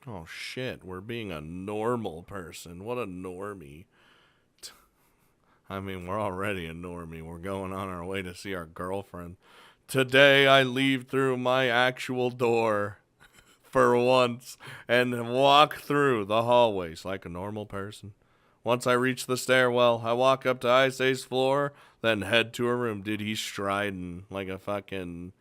Oh shit, we're being a normal person. What a normie. I mean, we're already a normie. We're going on our way to see our girlfriend. Today I leave through my actual door for once and walk through the hallways like a normal person. Once I reach the stairwell, I walk up to Ayase's floor, then head to her room. Dude, he's striding like a fucking...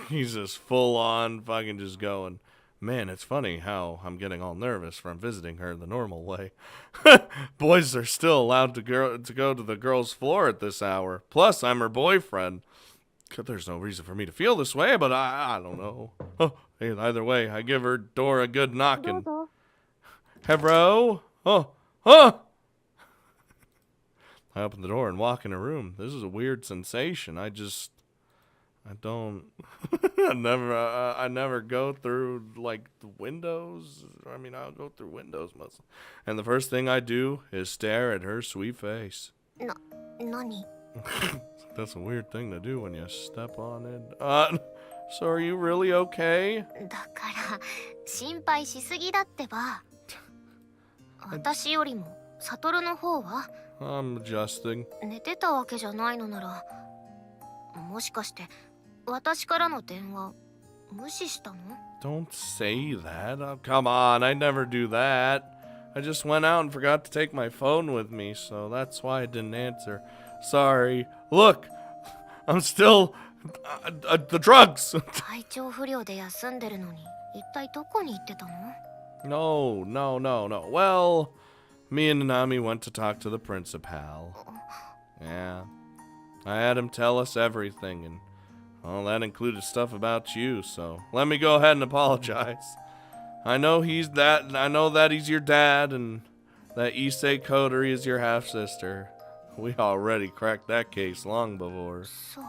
he's just full on fucking just going. Man, it's funny how I'm getting all nervous from visiting her the normal way. Boys are still allowed to go to the girl's floor at this hour. Plus, I'm her boyfriend. There's no reason for me to feel this way, but I don't know. Oh, hey, either way, I give her door a good knocking. Hello? Oh! I open the door and walk in her room. This is a weird sensation. I don't. I never go through like the windows. I mean, I'll go through windows mostly. And the first thing I do is stare at her sweet face. Nani? That's a weird thing to do when you step on it. So are you really okay? だから心配しすぎだってば。私よりもサトルの方は I'm adjusting. 寝てたわけじゃないのなら、もしかして私からの電話無視したの？ Don't say that. Oh, come on, I never do that. I just went out and forgot to take my phone with me, so that's why I didn't answer. Sorry. Look, I'm still... the drugs! 体調不良で休んでるのに一体どこに行ってたの？ No. Well, me and Nanami went to talk to the principal. Yeah. I had him tell us everything, and well, that included stuff about you, so let me go ahead and apologize. I know that he's your dad, and that Issei Kodori is your half-sister. We already cracked that case long before. そう。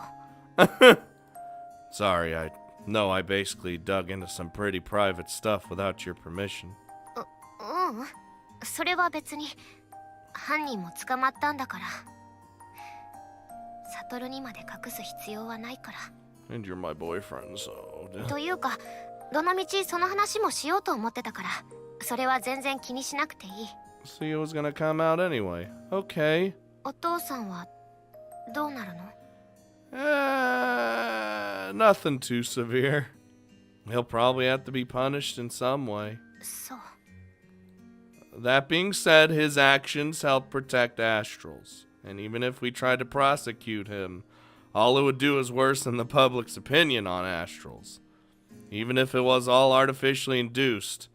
Sorry, I know I basically dug into some pretty private stuff without your permission. うん。それは別に犯人も捕まったんだから。サトルにまで隠す必要はないから。And you're my boyfriend, so... というか、どのみちその話もしようと思ってたから、それは全然気にしなくていい。See, it was gonna come out anyway. Okay. お父さんはどうなるの？ Nothing too severe. He'll probably have to be punished in some way. そう。 That being said, his actions help protect Astrals. And even if we tried to prosecute him, all it would do is worsen the public's opinion on Astrals. Even if it was all artificially induced.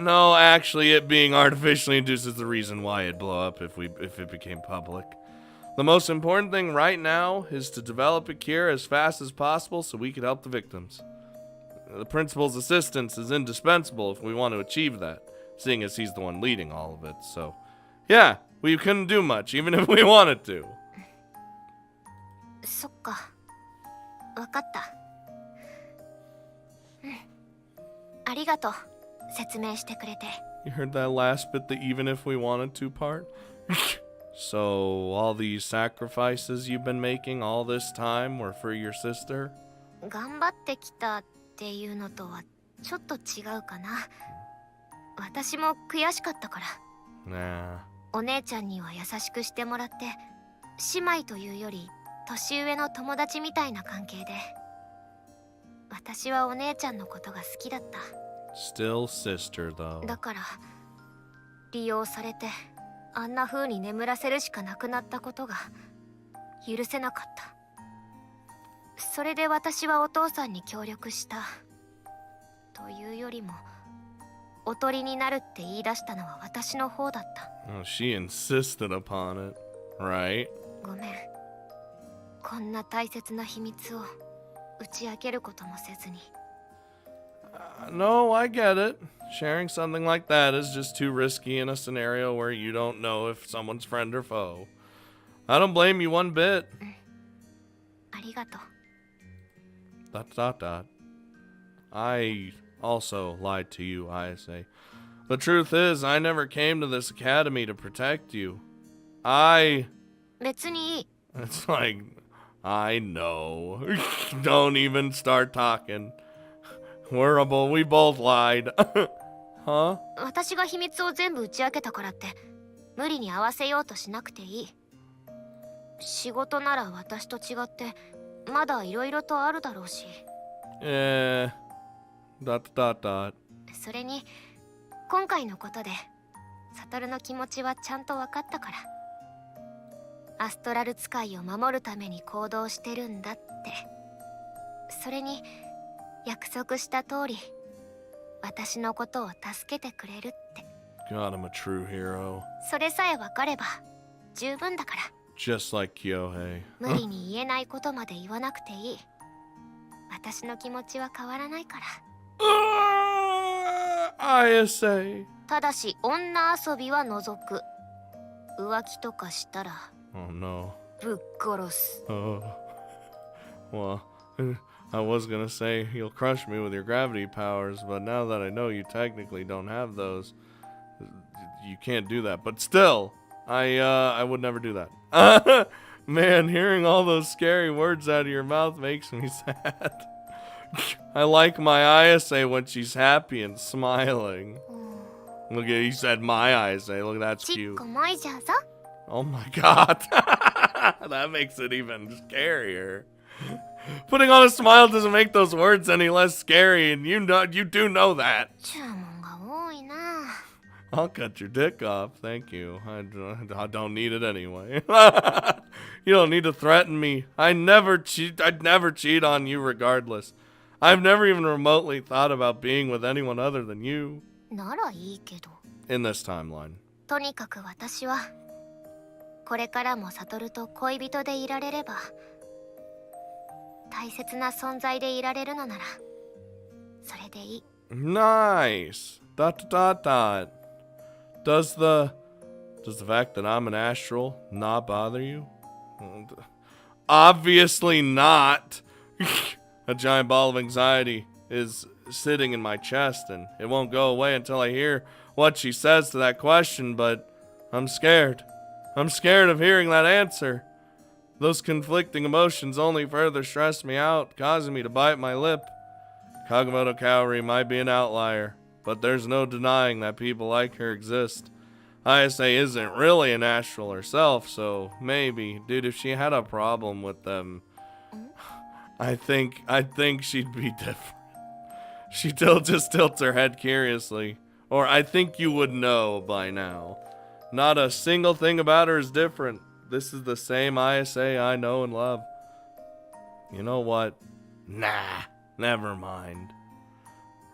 No, actually, it being artificially induced is the reason why it'd blow up if it became public. The most important thing right now is to develop a cure as fast as possible so we could help the victims. The principal's assistance is indispensable if we want to achieve that, seeing as he's the one leading all of it. So, yeah, we couldn't do much, even if we wanted to. そっか。わかった。うん。ありがとう。説明してくれて。 You heard that last bit, the even if we wanted to part? So, all these sacrifices you've been making all this time were for your sister? 頑張ってきたっていうのとはちょっと違うかな。私も悔しかったから。Nah. お姉ちゃんには優しくしてもらって、姉妹というより年上の友達みたいな関係で。私はお姉ちゃんのことが好きだった。 Still sister, though. だから利用されてあんな風に眠らせるしかなくなったことが許せなかった。それで私はお父さんに協力した。というよりもおとりになるって言い出したのは私の方だった。Oh, she insisted upon it, right? ごめん。こんな大切な秘密を打ち明けることもせずに。No, I get it. Sharing something like that is just too risky in a scenario where you don't know if someone's friend or foe. I don't blame you one bit. ありがとう。... I also lied to you, Ayase. The truth is, I never came to this academy to protect you. 別にいい。 It's like, I know. Don't even start talking. We both lied. Huh? 私が秘密を全部打ち明けたからって無理に合わせようとしなくていい。仕事なら私と違ってまだいろいろとあるだろうし。それに今回のことでサトルの気持ちはちゃんと分かったから。アストラル使いを守るために行動してるんだって。それに約束した通り私のことを助けてくれるって。 God, I'm a true hero. それさえ分かれば十分だから。 Just like Kyohei. 無理に言えないことまで言わなくていい。私の気持ちは変わらないから。Ayase. ただし女遊びは除く。浮気とかしたら Oh no. ぶっ殺す。 Well, I was gonna say you'll crush me with your gravity powers, but now that I know you technically don't have those, you can't do that. But still, I would never do that. Man, hearing all those scary words out of your mouth makes me sad. I like my Ayase when she's happy and smiling. Look at, he said my Ayase. Look, that's ちっ cute. こまいじゃぞ。 Oh my god. That makes it even scarier. Putting on a smile doesn't make those words any less scary, and you do know that. 注文が多いな。 I'll cut your dick off, thank you. I don't need it anyway. You don't need to threaten me. I'd never cheat on you regardless. I've never even remotely thought about being with anyone other than you. ならいいけど。 In this timeline. とにかく私はこれからもサトルと恋人でいられれば、大切な存在でいられるのならそれでいい。 Nice. ... Does the fact that I'm an astral not bother you? Obviously not. A giant ball of anxiety is sitting in my chest, and it won't go away until I hear what she says to that question, but I'm scared. I'm scared of hearing that answer. Those conflicting emotions only further stress me out, causing me to bite my lip. Kagamoto Kaori might be an outlier, but there's no denying that people like her exist. Ayase isn't really an astral herself, so maybe, dude, if she had a problem with them, I think she'd be different. She just tilts her head curiously. Or I think you would know by now. Not a single thing about her is different. This is the same Ayase I know and love. You know what? Nah, never mind.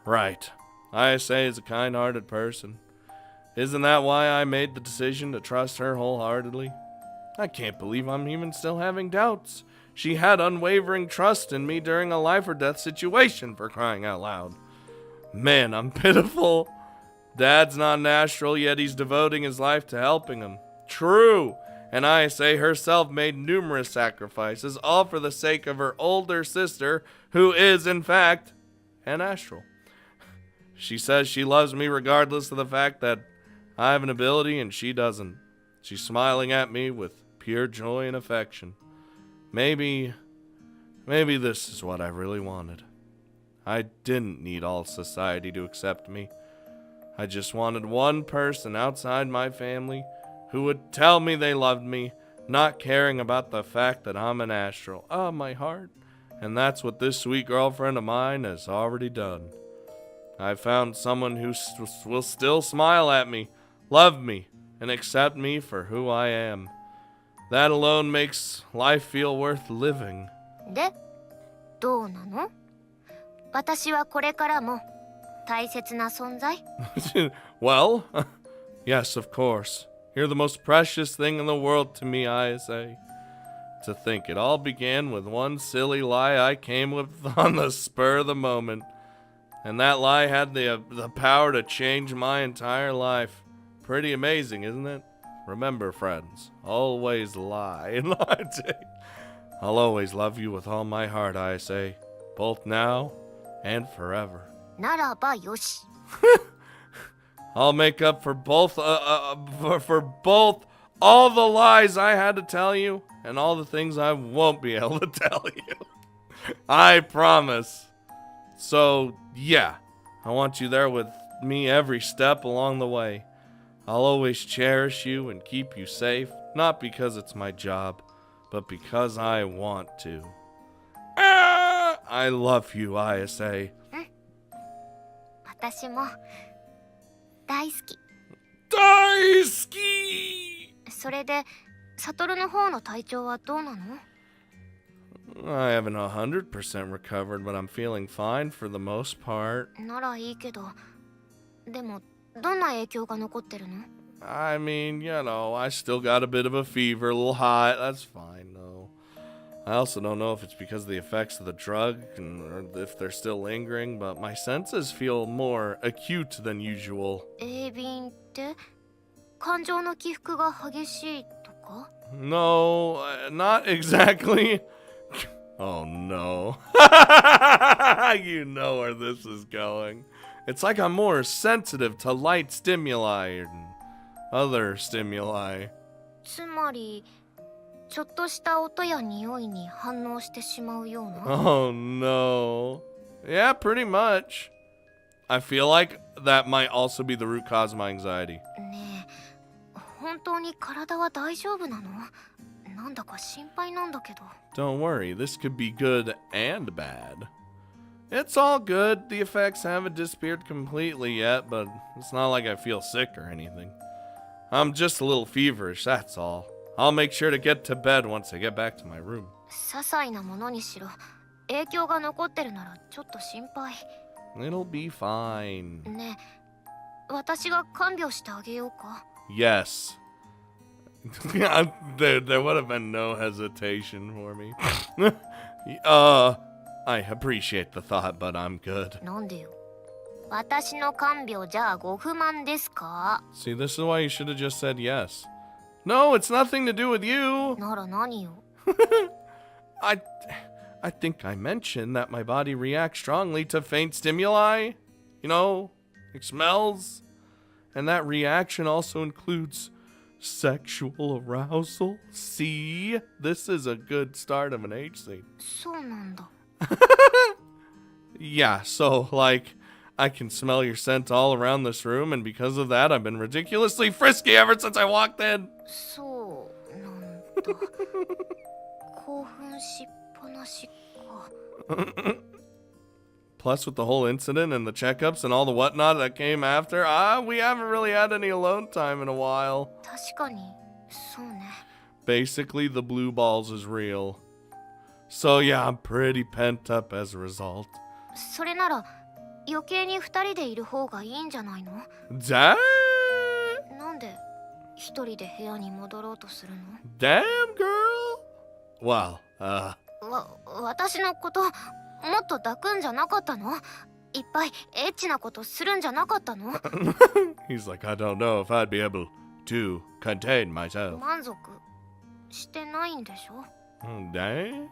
Right. Ayase is a kind-hearted person. Isn't that why I made the decision to trust her wholeheartedly? I can't believe I'm even still having doubts. She had unwavering trust in me during a life or death situation, for crying out loud. Man, I'm pitiful. Dad's not an astral, yet he's devoting his life to helping him. True. And Ayase herself made numerous sacrifices, all for the sake of her older sister, who is, in fact, an astral. She says she loves me regardless of the fact that I have an ability and she doesn't. She's smiling at me with pure joy and affection. Maybe this is what I really wanted. I didn't need all society to accept me. I just wanted one person outside my family who would tell me they loved me, not caring about the fact that I'm an astral. Oh, my heart. And that's what this sweet girlfriend of mine has already done. I found someone who will still smile at me, love me, and accept me for who I am. That alone makes life feel worth living. で、どうなの？私はこれからも大切な存在？ Well, yes, of course. You're the most precious thing in the world to me, Ayase. To think it all began with one silly lie I came with on the spur of the moment. And that lie had the power to change my entire life. Pretty amazing, isn't it? Remember, friends, always lie. I'll always love you with all my heart, Ayase. Both now and forever. ならばよし。 I'll make up for both all the lies I had to tell you and all the things I won't be able to tell you. I promise. So, yeah, I want you there with me every step along the way. I'll always cherish you and keep you safe, not because it's my job, but because I want to. I love you, Ayase. 私も大好き。大好き! それで、サトルの方の体調はどうなの？ I haven't 100% recovered, but I'm feeling fine for the most part. ならいいけど、でもどんな影響が残ってるの？ I mean, you know, I still got a bit of a fever, a little hot. That's fine, though. I also don't know if it's because of the effects of the drug or if they're still lingering, but my senses feel more acute than usual. 鋭敏って感情の起伏が激しいとか？ No, not exactly. Oh no. You know where this is going. It's like I'm more sensitive to light stimuli and other stimuli. つまりちょっとした音や匂いに反応してしまうような。 Oh no. Yeah, pretty much. I feel like that might also be the root cause of my anxiety. ねえ、本当に体は大丈夫なの？なんだか心配なんだけど。 Don't worry, this could be good and bad. It's all good. The effects haven't disappeared completely yet, but it's not like I feel sick or anything. I'm just a little feverish, that's all. I'll make sure to get to bed once I get back to my room. 些細なものにしろ、影響が残ってるならちょっと心配。 It'll be fine. ねえ、私が看病してあげようか？ Yes. there would have been no hesitation for me. I appreciate the thought, but I'm good. なんでよ。私の看病じゃあご不満ですか？ See, this is why you should have just said yes. No, it's nothing to do with you. なら何よ。 I think I mentioned that my body reacts strongly to faint stimuli. You know, like smells. And that reaction also includes sexual arousal. See? This is a good start of an H scene. そうなんだ。 Yeah, so, like, I can smell your scent all around this room, and because of that, I've been ridiculously frisky ever since I walked in. そうなんだ。興奮しっぱなしか。 Plus, with the whole incident and the checkups and all the whatnot that came after, we haven't really had any alone time in a while. 確かに、そうね。 Basically, the blue balls is real. So yeah, I'm pretty pent up as a result. それなら余計に二人でいる方がいいんじゃないの？ Damn! なんで一人で部屋に戻ろうとするの？ Damn, girl! Well, 私のこともっと抱くんじゃなかったの？いっぱいエッチなことするんじゃなかったの？ he's like, I don't know if I'd be able to contain myself. 満足してないんでしょ？ Dang?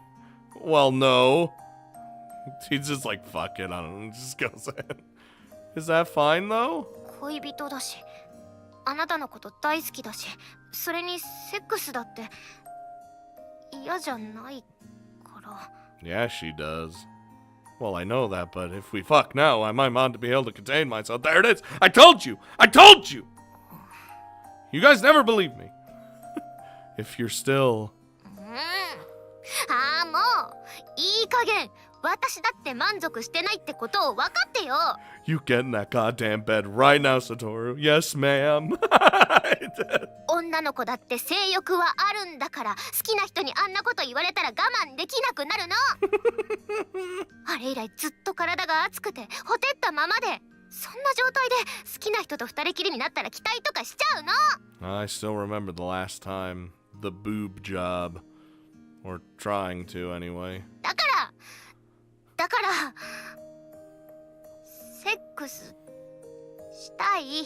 Well, no. He's just like, fuck it, I don't know, just goes in. Is that fine, though? 恋人だし、あなたのこと大好きだし、それにセックスだって嫌じゃないから。 Yeah, she does. Well, I know that, but if we fuck now, I might want to be able to contain myself. There it is! I told you! I told you! You guys never believe me. If you're still... ああ、もういい加減。私だって満足してないってことを分かってよ。 You get in that goddamn bed right now, Satoru. Yes, ma'am. 女の子だって性欲はあるんだから、好きな人にあんなこと言われたら我慢できなくなるの。あれ以来ずっと体が熱くてほてったままで、そんな状態で好きな人と二人きりになったら期待とかしちゃうの。 I still remember the last time. The boob job. Or trying to, anyway. だからセックスしたい。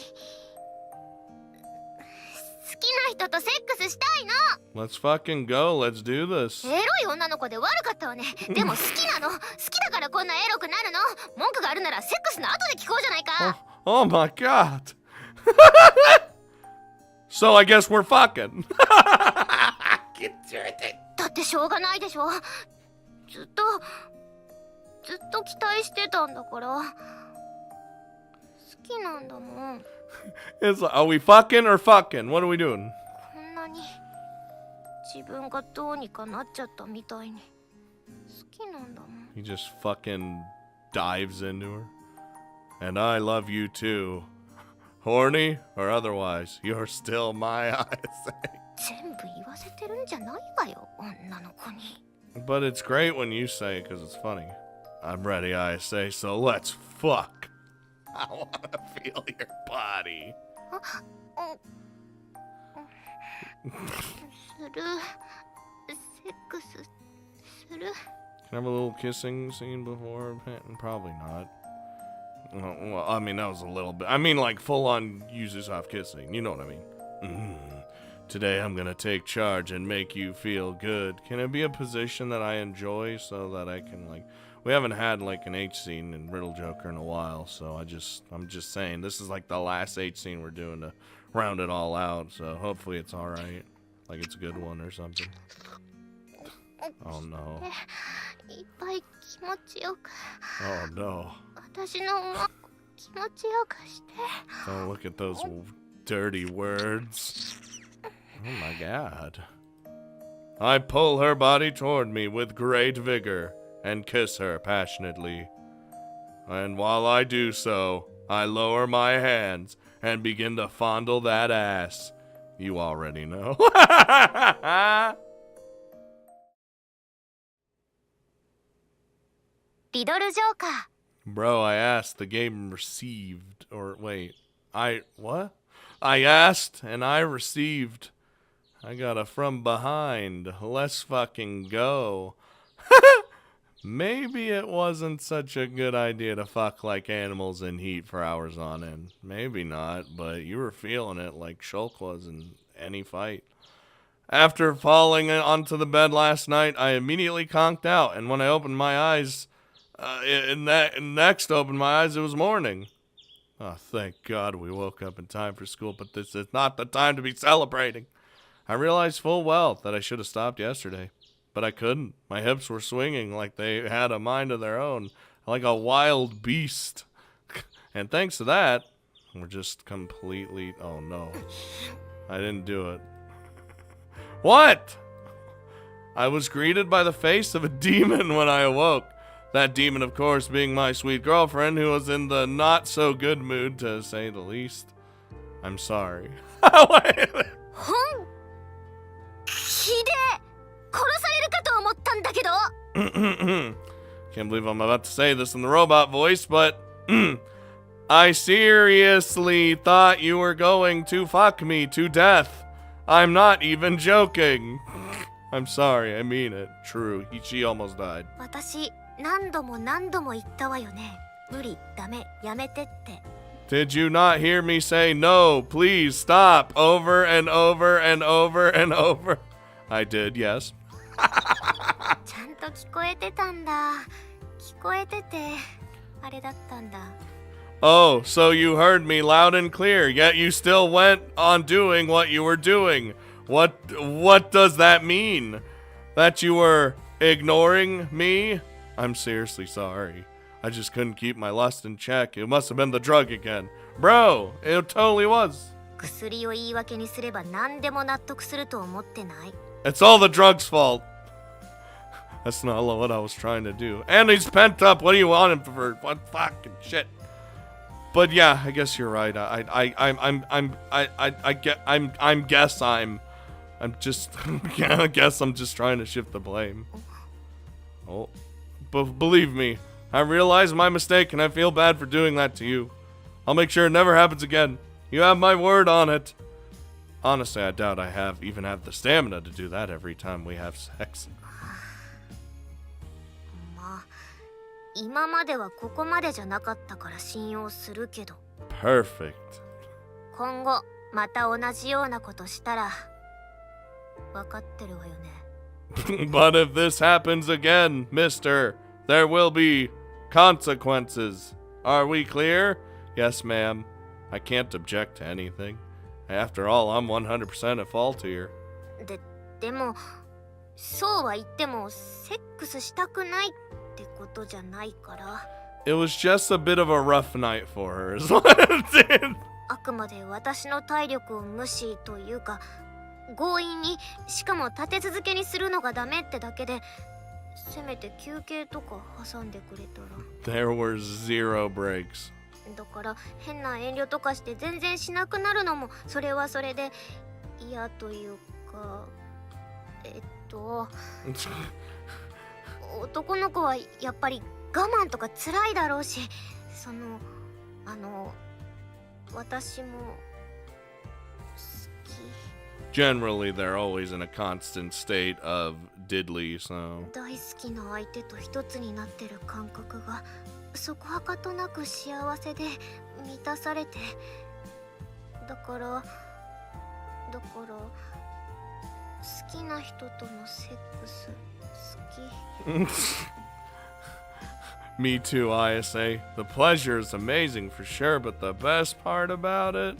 好きな人とセックスしたいの。 Let's fucking go. Let's do this. エロい女の子で悪かったわね。でも好きなの。好きだからこんなエロくなるの。文句があるならセックスの後で聞こうじゃないか。 Oh my god. So I guess we're fucking. だってしょうがないでしょ。ずっとずっと期待してたんだから。好きなんだもん。It's like, are we fucking or fucking? What are we doing? こんなに自分がどうにかなっちゃったみたいに好きなんだもん。 He just fucking dives into her. And I love you too. Horny or otherwise, you're still my Ayase. 全部言わせてるんじゃないわよ、女の子に。 But it's great when you say it because it's funny. I'm ready, Ayase, so let's fuck. I wanna feel your body. する。セックスする。 Can I have a little kissing scene before? Probably not. Well, I mean, that was a little bit. I mean, like, full-on Yuzu-soft kissing. You know what I mean. Today, I'm gonna take charge and make you feel good. Can it be a position that I enjoy so that I can, like... We haven't had, like, an H scene in Riddle Joker in a while, so I'm just saying, this is, like, the last H scene we're doing to round it all out, so hopefully it's alright. Like, it's a good one or something. Oh, no. いっぱい気持ちよく。 Oh, no. 私の気持ちよくして。 Don't look at those dirty words. Oh my god. I pull her body toward me with great vigor and kiss her passionately. And while I do so, I lower my hands and begin to fondle that ass. You already know. Riddle Joker. Bro, I asked, the game received. Or wait, what? I asked and I received. I got a from behind. Let's fucking go. Maybe it wasn't such a good idea to fuck like animals in heat for hours on end. Maybe not, but you were feeling it like Shulk was in any fight. After falling onto the bed last night, I immediately conked out, and when I opened my eyes, next opened my eyes, it was morning. Oh, thank God we woke up in time for school, but this is not the time to be celebrating. I realized full well that I should have stopped yesterday, but I couldn't. My hips were swinging like they had a mind of their own, like a wild beast. And thanks to that, we're just completely... Oh, no. I didn't do it. What? I was greeted by the face of a demon when I awoke. That demon, of course, being my sweet girlfriend, who was in the not-so-good mood, to say the least. I'm sorry. Wait. Can't believe I'm about to say this in the robot voice, but I seriously thought you were going to fuck me to death. I'm not even joking. I'm sorry, I mean it. True, she almost died. 私何度も何度も言ったわよね。無理、ダメ、やめてって。 Did you not hear me say no, please stop, over and over and over and over? I did, yes. ちゃんと聞こえてたんだ。聞こえてて、あれだったんだ。 Oh, so you heard me loud and clear, yet you still went on doing what you were doing. What does that mean? That you were ignoring me? I'm seriously sorry. I just couldn't keep my lust in check. It must have been the drug again. Bro, it totally was. 薬を言い訳にすれば何でも納得すると思ってない。 It's all the drug's fault. That's not what I was trying to do. And he's pent up. What do you want him for? What fucking shit? But yeah, I guess you're right. I guess I'm just trying to shift the blame. Oh, but believe me, I realize my mistake and I feel bad for doing that to you. I'll make sure it never happens again. You have my word on it. Honestly, I doubt I even have the stamina to do that every time we have sex. まあ、今まではここまでじゃなかったから信用するけど。 Perfect. 今後また同じようなことしたら分かってるわよね。 But if this happens again, mister, there will be consequences. Are we clear? Yes, ma'am. I can't object to anything. After all, I'm 100% at fault here. でもそうは言ってもセックスしたくないってことじゃないから。 It was just a bit of a rough night for her, is what it did. あくまで私の体力を無視というか、強引にしかも立て続けにするのがダメってだけで、せめて休憩とか挟んでくれたら。 There were 0 breaks. だから変な遠慮とかして全然しなくなるのもそれはそれで嫌というか、男の子はやっぱり我慢とか辛いだろうし、私も好き。 Generally, they're always in a constant state of diddly, so... 大好きな相手と一つになってる感覚がそこはかとなく幸せで満たされて、だから好きな人とのセックス好き。Me too, Ayase. The pleasure is amazing for sure, but the best part about it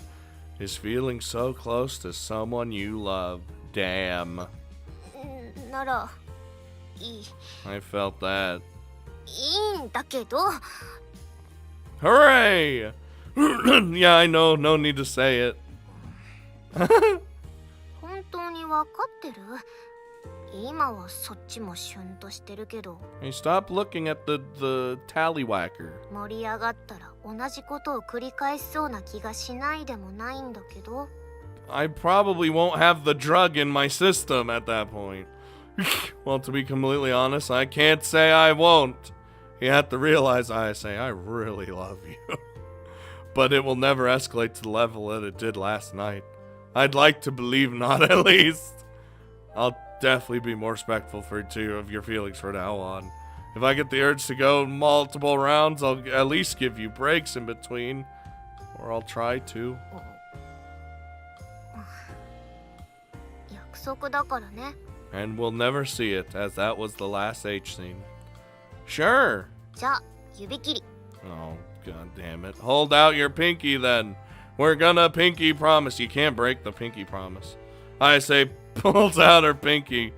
is feeling so close to someone you love. Damn. ならいい。 I felt that. いいんだけど。 Hooray! Yeah, I know. No need to say it. 本当にわかってる？今はそっちもシュンとしてるけど。 Hey, stop looking at the tallywhacker. 盛り上がったら同じことを繰り返しそうな気がしないでもないんだけど。 I probably won't have the drug in my system at that point. Well, to be completely honest, I can't say I won't. You have to realize, Ayase, I really love you. But it will never escalate to the level that it did last night. I'd like to believe not, at least. I'll definitely be more respectful of your feelings from now on. If I get the urge to go multiple rounds, I'll at least give you breaks in between. Or I'll try to. 約束だからね。 And we'll never see it, as that was the last H scene. Sure. じゃあ指切り。 Oh, god damn it. Hold out your pinky then. We're gonna pinky promise. You can't break the pinky promise. Ayase pulls out her pinky.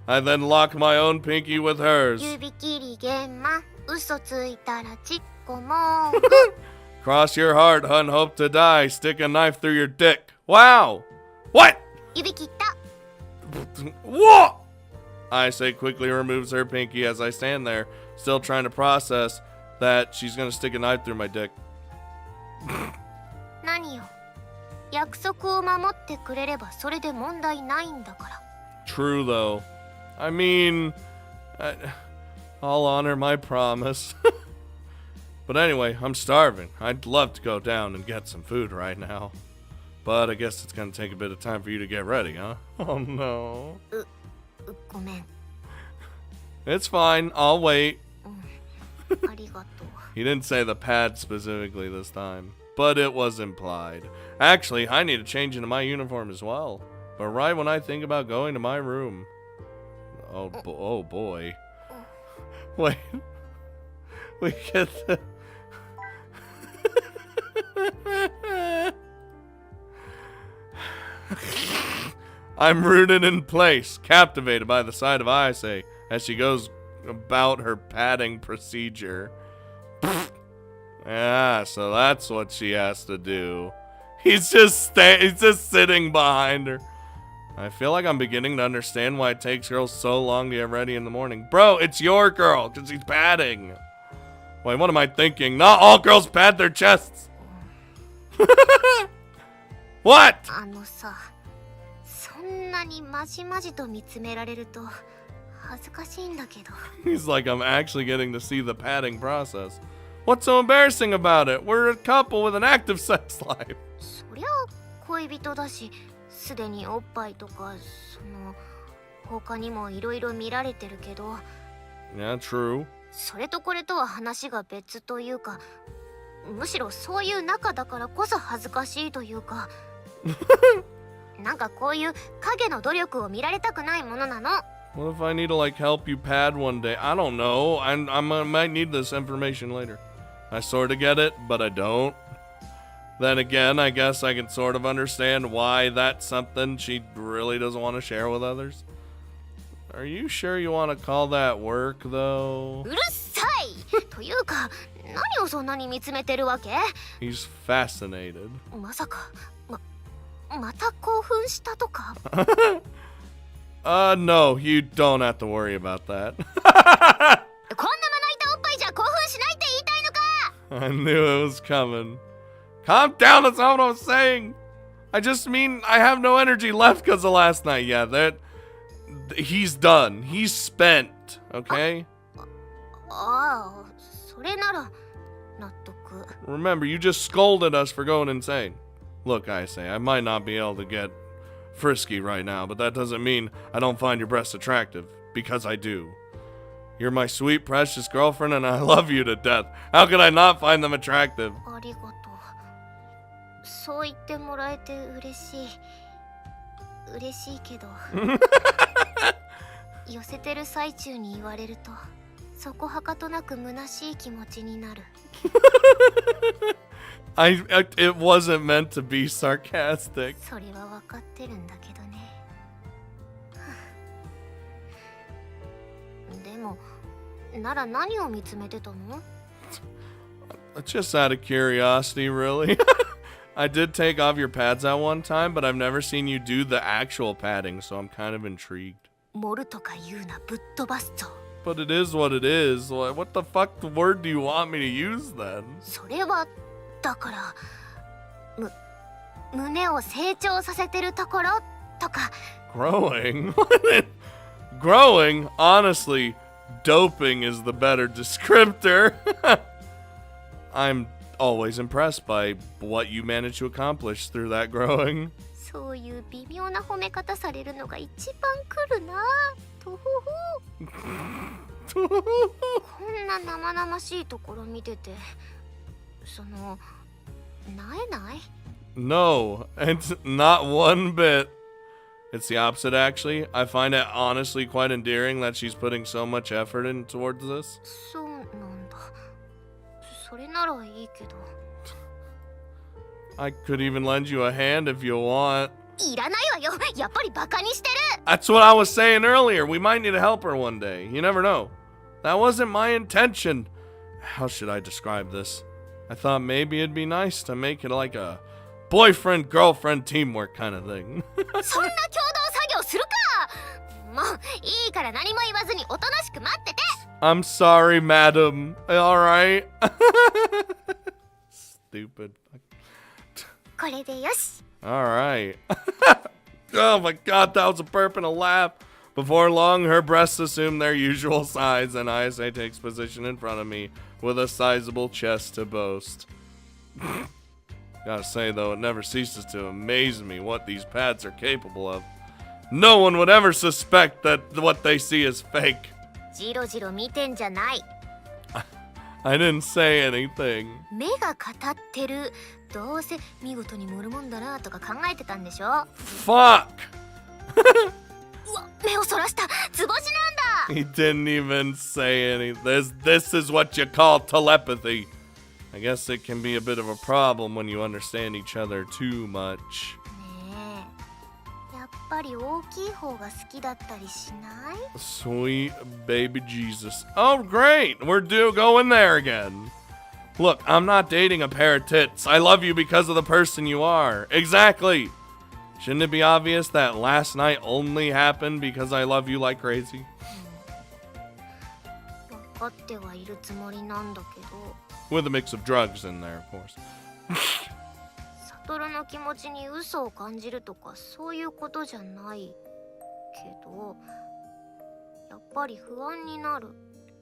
I then lock my own pinky with hers. 指切り玄満、嘘ついたらちっこも。 Cross your heart, hun, hope to die. Stick a knife through your dick. Wow! What? 指切った。 What? Ayase quickly removes her pinky as I stand there, still trying to process that she's gonna stick a knife through my dick. 何よ。約束を守ってくれればそれで問題ないんだから。 True, though. I mean, I'll honor my promise. But anyway, I'm starving. I'd love to go down and get some food right now. But I guess it's gonna take a bit of time for you to get ready, huh? Oh no. ごめん。 It's fine. I'll wait. ありがとう。 He didn't say the pad specifically this time, but it was implied. Actually, I need to change into my uniform as well. But right when I think about going to my room... Oh boy. Wait. We get the... I'm rooted in place, captivated by the sight of Ayase as she goes about her padding procedure. Yeah, so that's what she has to do. He's just sitting behind her. I feel like I'm beginning to understand why it takes girls so long to get ready in the morning. Bro, it's your girl, because he's padding. Wait, what am I thinking? Not all girls pad their chests. What? さ、そんなにまじまじと見つめられると恥ずかしいんだけど。 He's like, I'm actually getting to see the padding process. What's so embarrassing about it? We're a couple with an active sex life. そりゃ恋人だし、すでにおっぱいとか他にもいろいろ見られてるけど。 Yeah, true. それとこれとは話が別というか、むしろそういう仲だからこそ恥ずかしいというか。なんかこういう影の努力を見られたくないものなの。 What if I need to like help you pad one day? I don't know. I might need this information later. I sort of get it, but I don't. Then again, I guess I can sort of understand why that's something she really doesn't want to share with others. Are you sure you want to call that work, though? うるさいというか、何をそんなに見つめてるわけ？ He's fascinated. まさか、また興奮したとか？ No, you don't have to worry about that. こんなまな板おっぱいじゃ興奮しないって言いたいのか？ I knew it was coming. Calm down, that's not what I was saying. I just mean I have no energy left because of last night. Yeah, he's done. He's spent, okay? ああ、それなら納得。 Remember, you just scolded us for going insane. Look, Ayase, I might not be able to get frisky right now, but that doesn't mean I don't find your breasts attractive, because I do. You're my sweet, precious girlfriend, and I love you to death. How could I not find them attractive? ありがとう。そう言ってもらえて嬉しい。嬉しいけど。寄せてる最中に言われると、そこはかとなく虚しい気持ちになる。It wasn't meant to be sarcastic. それは分かってるんだけどね。でも、なら何を見つめてたの？ Just out of curiosity, really. I did take off your pads at one time, but I've never seen you do the actual padding, so I'm kind of intrigued. 盛るとか言うな、ぶっ飛ばすぞ。 But it is what it is. What the fuck word do you want me to use then? それはだから、胸を成長させてるところとか。 Growing? Growing? Honestly, doping is the better descriptor. I'm always impressed by what you managed to accomplish through that growing. そういう微妙な褒め方されるのが一番来るな。とほほ。こんな生々しいところ見てて、なえない？ No, it's not one bit. It's the opposite, actually. I find it honestly quite endearing that she's putting so much effort in towards this. そうなんだ。それならいいけど。 I could even lend you a hand if you want. いらないわよ。やっぱりバカにしてる。 That's what I was saying earlier. We might need to help her one day. You never know. That wasn't my intention. How should I describe this? I thought maybe it'd be nice to make it like a boyfriend-girlfriend teamwork kind of thing. そんな共同作業するか。もういいから何も言わずにおとなしく待ってて。 I'm sorry, madam. Alright? Stupid. これでよし。 Alright. Oh my god, that was a burp and a laugh. Before long, her breasts assume their usual size, and Ayase takes position in front of me with a sizable chest to boast. Gotta say, though, it never ceases to amaze me what these pads are capable of. No one would ever suspect that what they see is fake. ジロジロ見てんじゃない。 I didn't say anything. 目が語ってる。どうせ見事に盛るもんだなとか考えてたんでしょ。 Fuck! うわ、目をそらした。図星なんだ。 He didn't even say anything. This is what you call telepathy. I guess it can be a bit of a problem when you understand each other too much. ねえ、やっぱり大きい方が好きだったりしない？ Sweet baby Jesus. Oh, great! We're going there again. Look, I'm not dating a pair of tits. I love you because of the person you are. Exactly. Shouldn't it be obvious that last night only happened because I love you like crazy? 分かってはいるつもりなんだけど。 With a mix of drugs in there, of course. サトルの気持ちに嘘を感じるとかそういうことじゃないけど、やっぱり不安になる。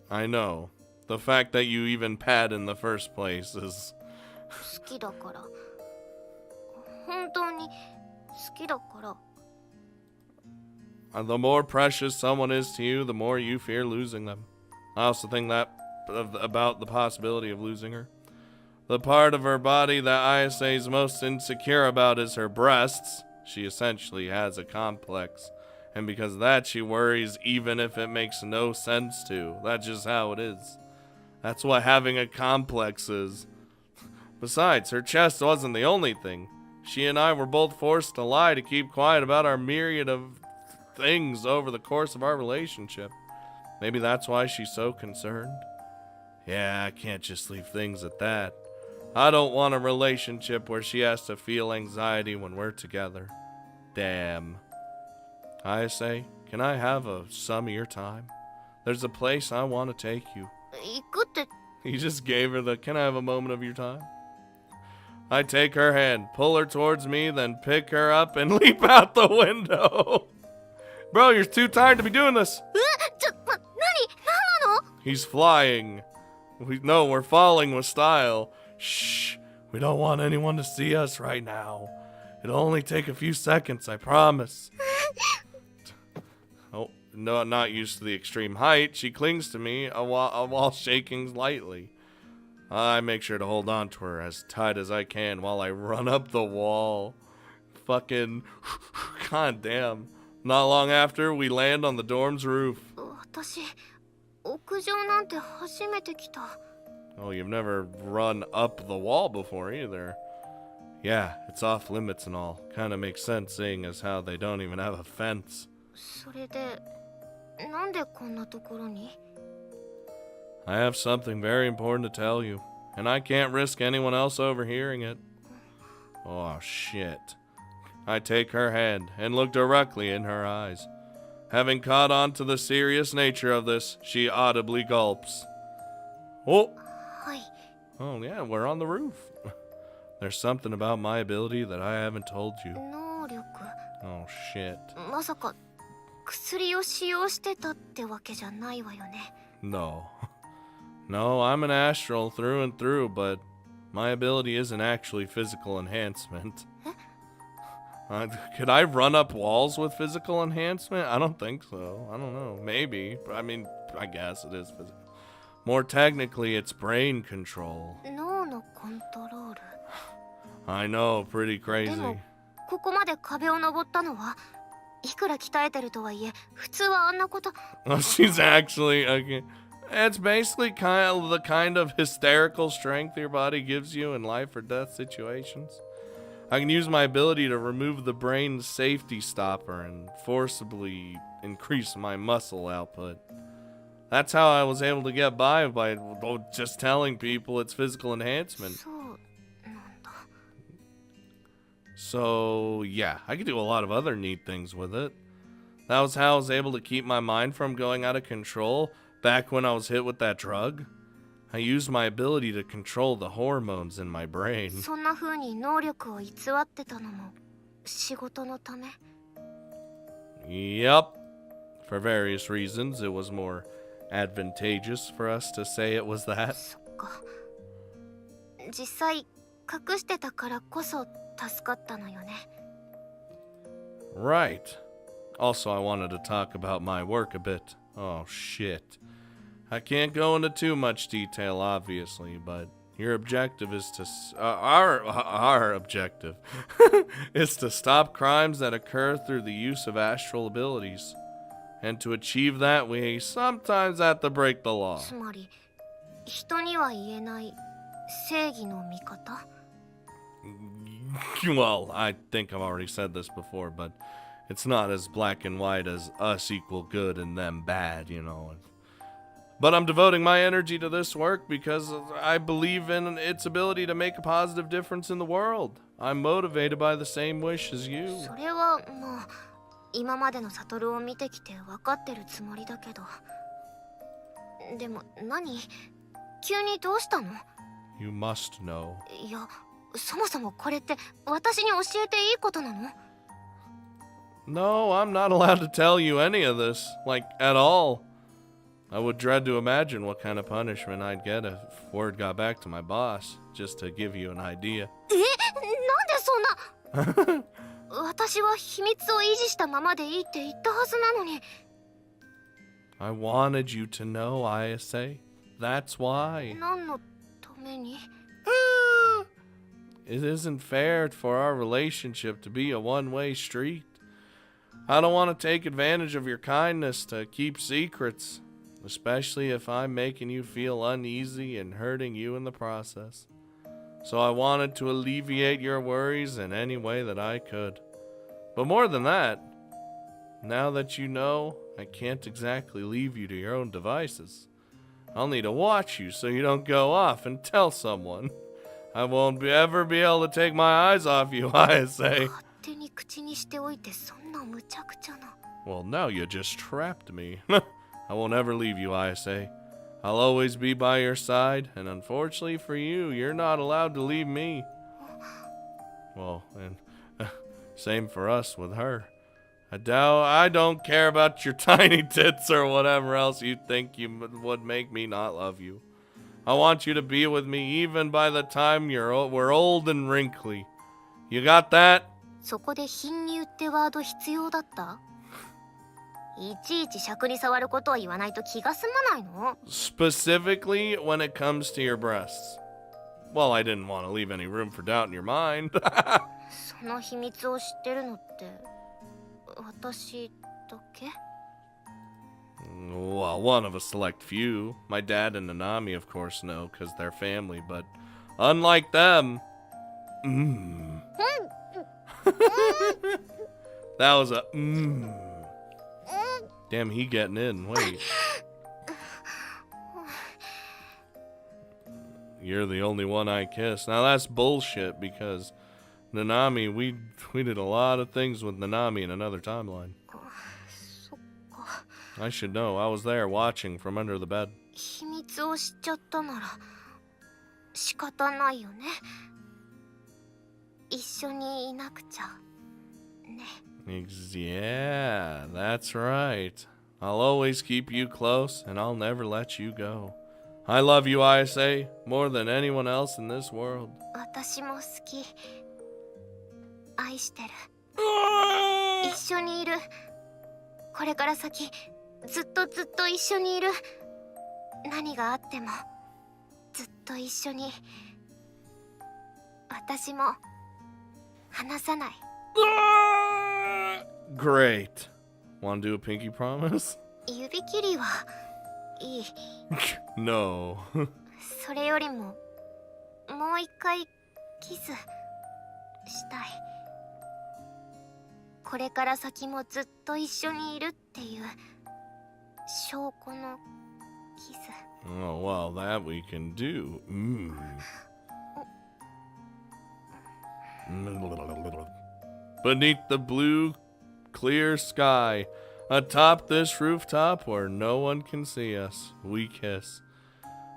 I know. The fact that you even pad in the first place is... 好きだから。本当に好きだから。 The more precious someone is to you, the more you fear losing them. I also think that about the possibility of losing her. The part of her body that Ayase is most insecure about is her breasts. She essentially has a complex. And because of that, she worries even if it makes no sense to. That's just how it is. That's what having a complex is. Besides, her chest wasn't the only thing. She and I were both forced to lie to keep quiet about our myriad of things over the course of our relationship. Maybe that's why she's so concerned. Yeah, I can't just leave things at that. I don't want a relationship where she has to feel anxiety when we're together. Damn. Ayase, can I have some of your time? There's a place I want to take you. 行くって He just gave her the, can I have a moment of your time? I take her hand, pull her towards me, then pick her up and leap out the window. Bro, you're too tired to be doing this. 何なの He's flying. We're falling with style. Shh, we don't want anyone to see us right now. It'll only take a few seconds, I promise. Oh, no, not used to the extreme height. She clings to me while shaking lightly. I make sure to hold on to her as tight as I can while I run up the wall. Fucking, god damn. Not long after, we land on the dorm's roof. 私屋上なんて初めて来た Oh, you've never run up the wall before either. Yeah, it's off limits and all. Kinda makes sense seeing as how they don't even have a fence. それでなんでこんなところに I have something very important to tell you, and I can't risk anyone else overhearing it. Oh, shit. I take her hand and look directly in her eyes. Having caught on to the serious nature of this, she audibly gulps. Oh! はい Oh, yeah, we're on the roof. There's something about my ability that I haven't told you. 能力 Oh, shit. まさか薬を使用してたってわけじゃないわよね No. No, I'm an astral through and through, but my ability isn't actually physical enhancement. Could I run up walls with physical enhancement? I don't think so. I don't know. Maybe. But I mean, I guess it is physical. More technically, it's brain control. 脳のコントロール I know, pretty で crazy. もここまで壁を登ったのはいくら鍛えてるとはいえ普通はあんなこと Well, she's actually okay. It's basically the kind of hysterical strength your body gives you in life or death situations. I can use my ability to remove the brain's safety stopper and forcibly increase my muscle output. That's how I was able to get by just telling people it's physical enhancement. そうなんだ So, yeah, I could do a lot of other neat things with it. That was how I was able to keep my mind from going out of control back when I was hit with that drug. I used my ability to control the hormones in my brain. そんな風に能力を偽ってたのも仕事のため Yep. For various reasons, it was more advantageous for us to say it was that. そっか実際隠してたからこそ助かったのよね Right. Also, I wanted to talk about my work a bit. Oh, shit. I can't go into too much detail, obviously, but your objective is to... our objective is to stop crimes that occur through the use of astral abilities. And to achieve that, we sometimes have to break the law. つまり人には言えない正義の味方 Well, I think I've already said this before, but it's not as black and white as us equal good and them bad, you know. But I'm devoting my energy to this work because I believe in its ability to make a positive difference in the world. I'm motivated by the same wish as you. それはまあ今までのサトルを見てきて分かってるつもりだけどでも何急にどうしたの You must know. いやそもそもこれって私に教えていいことなの No, I'm not allowed to tell you any of this, like, at all. I would dread to imagine what kind of punishment I'd get if word got back to my boss, just to give you an idea. なんでそんな私は秘密を維持したままでいいって言ったはずなのに I wanted you to know, Ayase. That's why. 何のために It isn't fair for our relationship to be a one-way street. I don't want to take advantage of your kindness to keep secrets, especially if I'm making you feel uneasy and hurting you in the process. So I wanted to alleviate your worries in any way that I could. But more than that, Now that you know, I can't exactly leave you to your own devices. I'll need to watch you so you don't go off and tell someone. I won't ever be able to take my eyes off you, Ayase. 勝手に口にしておいてそんな無茶苦茶な。 Well, now you just trapped me. I won't ever leave you, Ayase. I'll always be by your side, and unfortunately for you, you're not allowed to leave me. Well, and same for us with her. I don't care about your tiny tits or whatever else you think you would make me not love you. I want you to be with me even by the time we're old and wrinkly. You got that? そこで貧乳ってワード必要だった？いちいち尺に触ることは言わないと気が済まないの？ Specifically when it comes to your breasts. Well, I didn't want to leave any room for doubt in your mind. その秘密を知ってるのって私だけ？ Well, one of a select few. My dad and Nanami, of course, know because they're family, but unlike them... That was a Damn, he getting in. Wait. You're the only one I kiss. Now that's bullshit because Nanami, we did a lot of things with Nanami in another timeline. そっか。 I should know. I was there watching from under the bed. 秘密を知っちゃったなら仕方ないよね。一緒にいなくちゃね。 Yeah, that's right. I'll always keep you close, and I'll never let you go. I love you, Ayase, more than anyone else in this world. 私も好き。愛してる。一緒にいる。これから先ずっとずっと一緒にいる。何があってもずっと一緒に。私も離さない。 Great. Want to do a pinky promise? 指切りはいい。 No. それよりももう一回キスしたい。これから先もずっと一緒にいるっていう証拠のキス。 Oh, well, that we can do. Beneath the blue, clear sky, atop this rooftop where no one can see us, we kiss.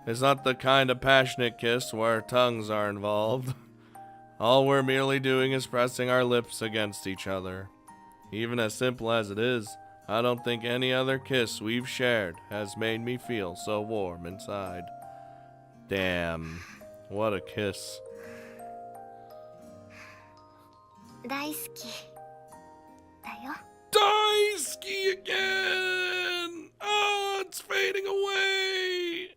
It's not the kind of passionate kiss where tongues are involved. All we're merely doing is pressing our lips against each other. Even as simple as it is, I don't think any other kiss we've shared has made me feel so warm inside. Damn, what a kiss. 大好きだよ。 Daisuke again! Oh, it's fading away!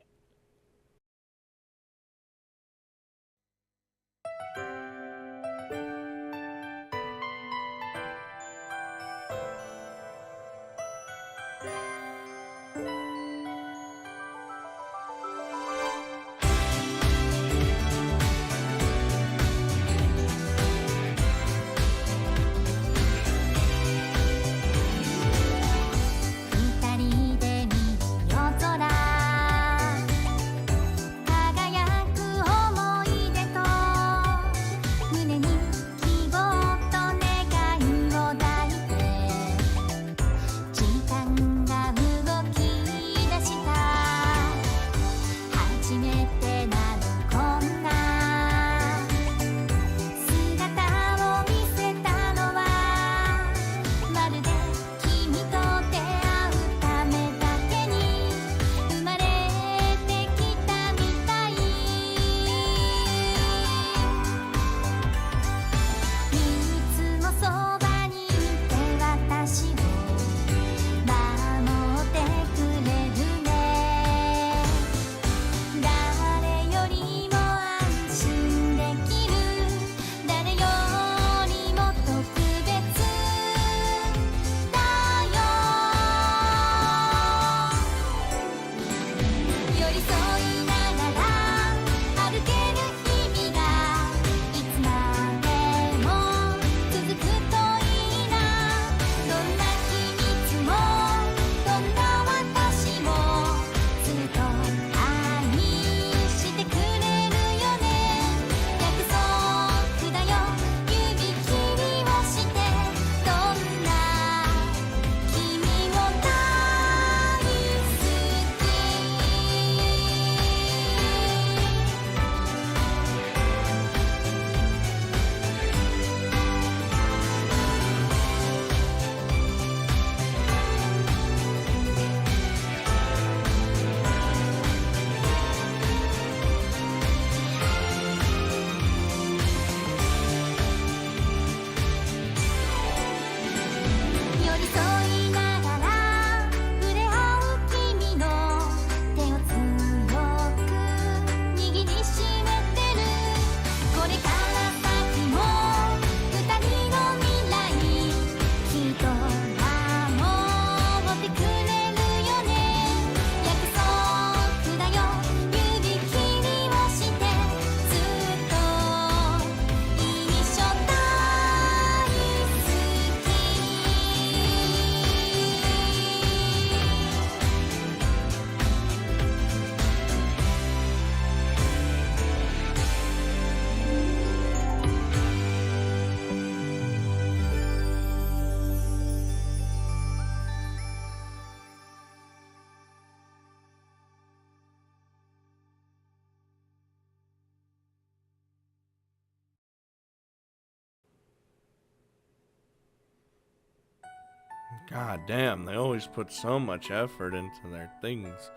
God damn, they always put so much effort into their things.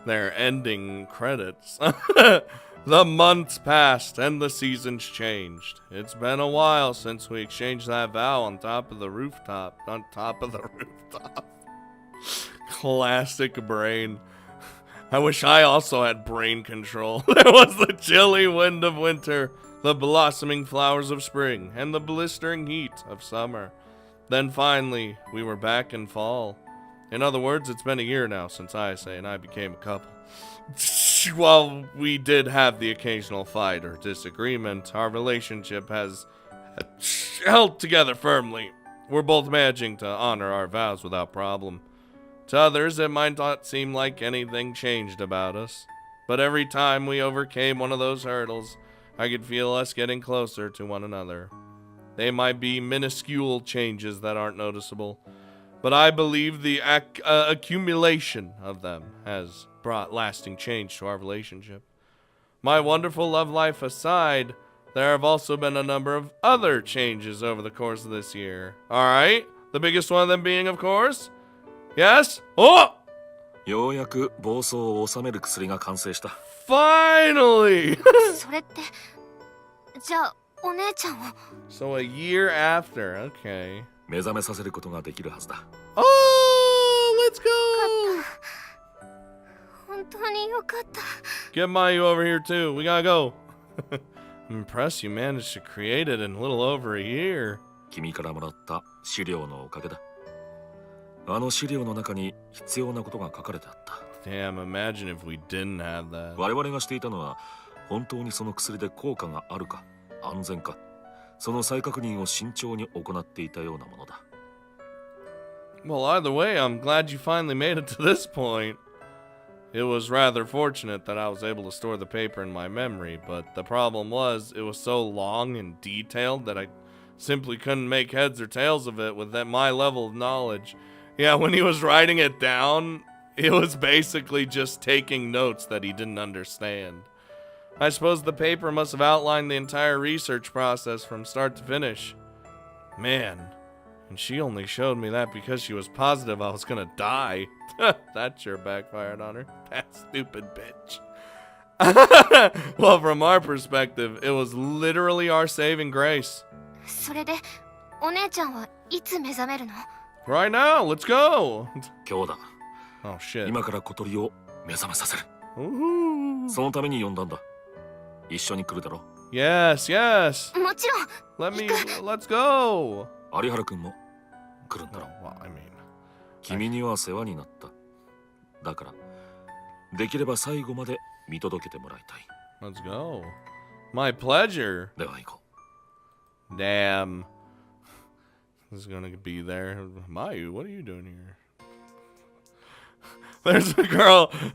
Their ending credits. The months passed and the seasons changed. It's been a while since we exchanged that vow on top of the rooftop. On top of the rooftop. Classic brain. I wish I also had brain control. There was the chilly wind of winter, the blossoming flowers of spring, and the blistering heat of summer. Then finally, we were back in fall. In other words, it's been a year now since Ayase and I became a couple. While we did have the occasional fight or disagreement, our relationship has held together firmly. We're both managing to honor our vows without problem. To others, it might not seem like anything changed about us, but every time we overcame one of those hurdles, I could feel us getting closer to one another. They might be minuscule changes that aren't noticeable, but I believe the accumulation of them has brought lasting change to our relationship. My wonderful love life aside, there have also been a number of other changes over the course of this year. Alright? The biggest one of them being, of course? Yes? Oh! ようやく暴走を収める薬が完成した。Finally! それって、じゃあお姉ちゃんを。 So a year after, okay. 目覚めさせることができるはずだ。Oh, let's go! 本当によかった。 Get Mayu over here too. We gotta go. I'm impressed you managed to create it in a little over a year. 君からもらった資料のおかげだ。あの資料の中に必要なことが書かれてあった。Damn, imagine if we didn't have that. 我々がしていたのは本当にその薬で効果があるか安全かその再確認を慎重に行っていたようなものだ。Well, either way, I'm glad you finally made it to this point. It was rather fortunate that I was able to store the paper in my memory, but the problem was it was so long and detailed that I simply couldn't make heads or tails of it with my level of knowledge. Yeah, when he was writing it down, it was basically just taking notes that he didn't understand. I suppose the paper must have outlined the entire research process from start to finish. Man, and she only showed me that because she was positive I was gonna die. That sure backfired on her. That stupid bitch. Well, from our perspective, it was literally our saving grace. それでお姉ちゃんはいつ目覚めるの？ Right now, let's go. 今日だ。 Oh shit. 今から小鳥を目覚めさせる。 Ooh. そのために呼んだんだ。一緒に来るだろ。 Yes, yes. もちろん。 Let's go. 有原君も来るんだ Oh, ろ。 well, I mean, 君には世話になった。だからできれば最後まで見届けてもらいたい。 let's go. My pleasure. では行こう。 Damn. This is gonna be there. Mayu, what are you doing here? There's